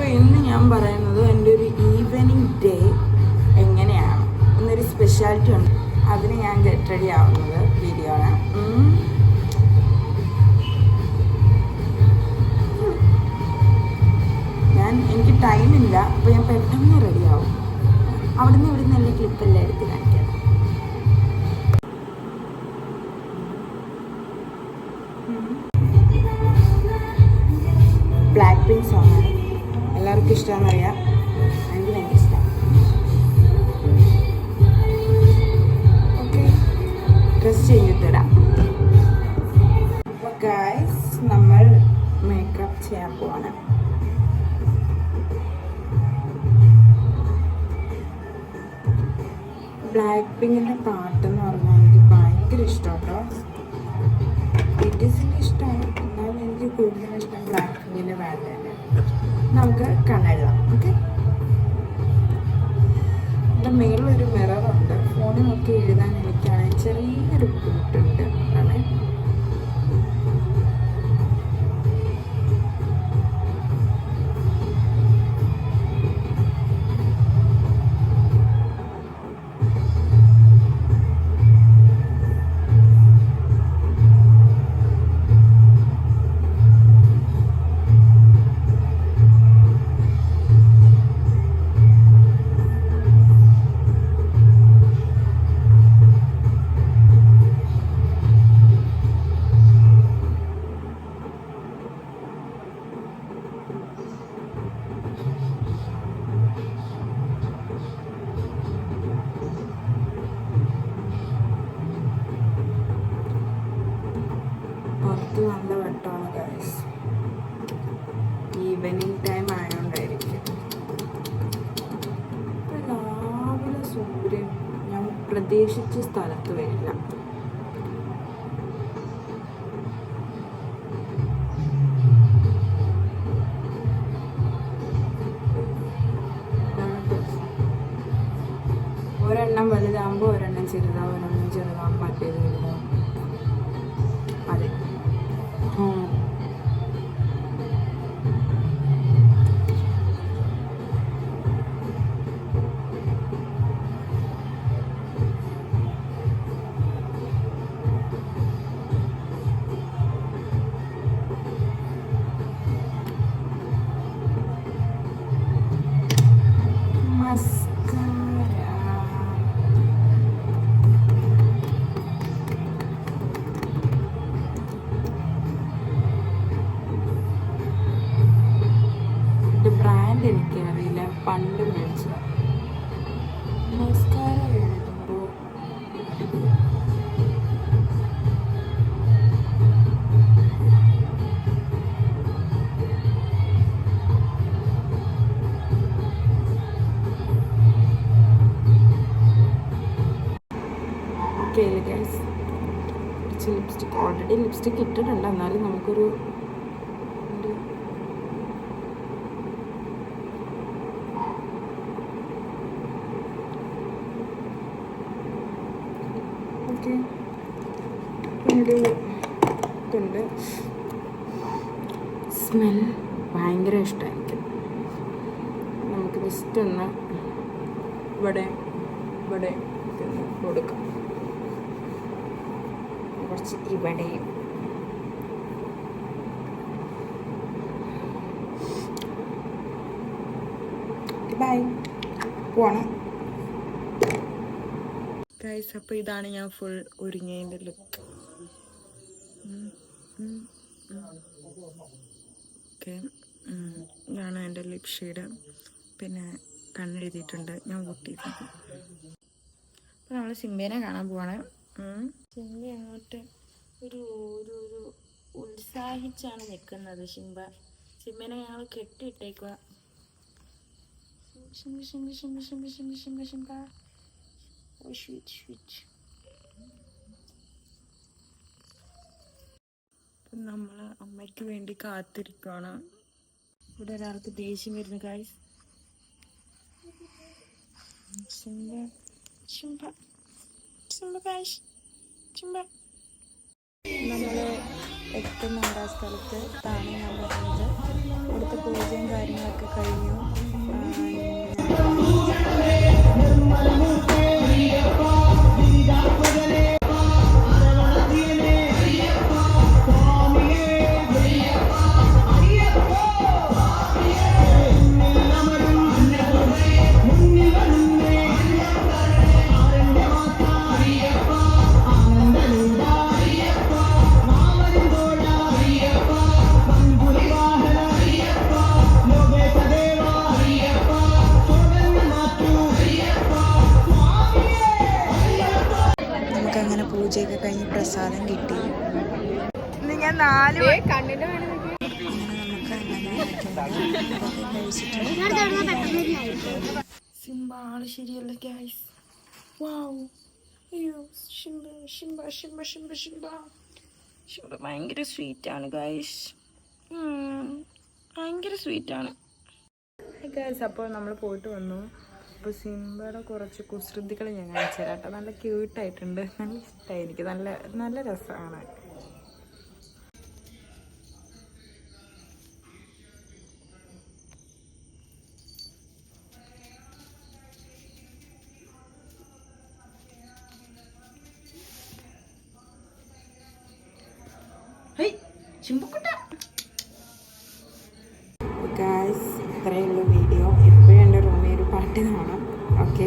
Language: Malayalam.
അപ്പോൾ ഇന്ന് ഞാൻ പറയുന്നത് എൻ്റെ ഒരു ഈവനിങ് ഡേ എങ്ങനെയാണ് എന്നൊരു സ്പെഷ്യാലിറ്റി ഉണ്ട്. അതിന് ഞാൻ ഗെറ്റ് റെഡി ആവുന്നത് വീഡിയോ ആണ്. എനിക്ക് ടൈമില്ല, അപ്പോൾ ഞാൻ പെട്ടെന്ന് റെഡിയാവും. അവിടുന്ന് ഇവിടുന്ന് എൻ്റെ ക്ലിപ്പെല്ലാം എടുത്ത് കാണിക്കാം. ബ്ലാക്ക് പിങ്ക് സോങ്ങാണ്, എല്ലാവർക്കും ഇഷ്ടമാണെന്നറിയാം. എനിക്ക് ഭയങ്കര ഇഷ്ടമാണ്. ഓക്കെ, ഡ്രസ് ചെയ്തിട്ടിടാം. അപ്പോൾ ഗൈസ്, നമ്മൾ മേക്കപ്പ് ചെയ്യാൻ പോവാണ്. ബ്ലാക്ക് പിങ്കിൻ്റെ പാട്ടെന്ന് പറഞ്ഞാൽ എനിക്ക് ഭയങ്കര ഇഷ്ടമാണ് കേട്ടോ. BTSൻ്റെ ഇഷ്ടമാണ്, എന്നാലും എനിക്ക് കൂടുതലും ഇഷ്ടം ബ്ലാക്ക് പിങ്കിൻ്റെ പാട്ട് തന്നെ. നമുക്ക് കണ്ണെഴുതാം. ഓക്കെ, എൻ്റെ മേളിലൊരു മിററുണ്ട്. ഫോണിൽ നോക്കി എഴുതാൻ എനിക്കാണെങ്കിൽ ചെറിയൊരു ബുദ്ധിമുട്ടുണ്ട്. അതാണ് നല്ല വെട്ടമാണ് ഗൈസ്. ഈവനിങ് ടൈം ആയതുകൊണ്ടായിരിക്കും. രാവിലെ സൂര്യൻ ഞാൻ പ്രതീക്ഷിച്ച സ്ഥലത്ത് വരില്ല. ഒരെണ്ണം വലുതാകുമ്പോൾ ഒരെണ്ണം ചെറുതാവും, ഒരെണ്ണം ചെറുതാകുമ്പോൾ മറ്റേത് വലുതാവും. അതെ, ബ്രാൻഡ് എനിക്കറിയില്ല, പണ്ട് മേടിച്ചത്. മസ്കാര എഴുതുമ്പോൾ ഓക്കെ ഗൈസ്, കുറച്ച് ലിപ്സ്റ്റിക് ഓൾറെഡി ലിപ്സ്റ്റിക് ഇട്ടിട്ടുണ്ട്. എന്നാലും നമുക്കൊരു പിന്നൊരു ഇതുണ്ട്. സ്മെൽ ഭയങ്കര ഇഷ്ടമായിരിക്കും. നമുക്ക് ജസ്റ്റ് ഒന്ന് ഇവിടെ കൊടുക്കാം. കുറച്ച് ഇവിടെയും. ബൈ, പോണം ഗൈസ്. അപ്പോൾ ഇതാണ് ഞാൻ ഫുൾ ഒരുങ്ങിയതിൻ്റെ ലുക്ക്. ഓക്കെ, ഇതാണ് എൻ്റെ ലിപ് ഷെയ്ഡ്. പിന്നെ കണ്ണെഴുതിയിട്ടുണ്ട്, ഞാൻ പൊട്ടിയിട്ടുണ്ട്. അപ്പോൾ നമ്മൾ സിംബേനെ കാണാൻ പോവാണ്. സിംബ അങ്ങോട്ട് ഒരു ഉത്സാഹിച്ചാണ് നിൽക്കുന്നത്. സിംബേനെ ഞങ്ങൾ കെട്ടിയിട്ടേക്കുക. നമ്മൾ അമ്മയ്ക്ക് വേണ്ടി കാത്തിരിക്കുകയാണ്. ഇവിടെ ഒരാൾക്ക് ദേഷ്യം വരുന്നു ഗൈസ്. നമ്മൾ എത്തുന്നുണ്ട് ആ സ്ഥലത്ത്. താണ് ഞാൻ പറഞ്ഞത്. ഇവിടുത്തെ പൂജയും കാര്യങ്ങളൊക്കെ പൂജയൊക്കെ കഴിഞ്ഞു. നമുക്കങ്ങനെ പൂജയൊക്കെ കഴിഞ്ഞ് പ്രസാദം കിട്ടി. ഇന്ന് ഞാൻ 4 കണ്ണിൻ്റെ സിംബ ആള് ശരിയല്ല ഗൈസ്. വാവ്, അയ്യോ ഷിംബ ഷിംബ ഷിംബ ഷിംബ ഷിംബ ഷിംബ ഭയങ്കര സ്വീറ്റാണ് ഗൈസ്, ഭയങ്കര സ്വീറ്റാണ് ഗൈസ്. അപ്പോൾ നമ്മൾ പോയിട്ട് വന്നു. അപ്പോൾ സിംബയുടെ കുറച്ച് കുസൃതികൾ ഞാൻ കാണിച്ചു തരാം കേട്ടോ. നല്ല ക്യൂട്ടായിട്ടുണ്ട്, നല്ല ഇഷ്ടമായി എനിക്ക്, നല്ല നല്ല രസമാണ്. ഗായ്സ്, ഇത്രയുള്ള വീഡിയോ. എപ്പോഴും എൻ്റെ റൂമിൽ ഒരു പാട്ട് കാണാം. ഓക്കെ,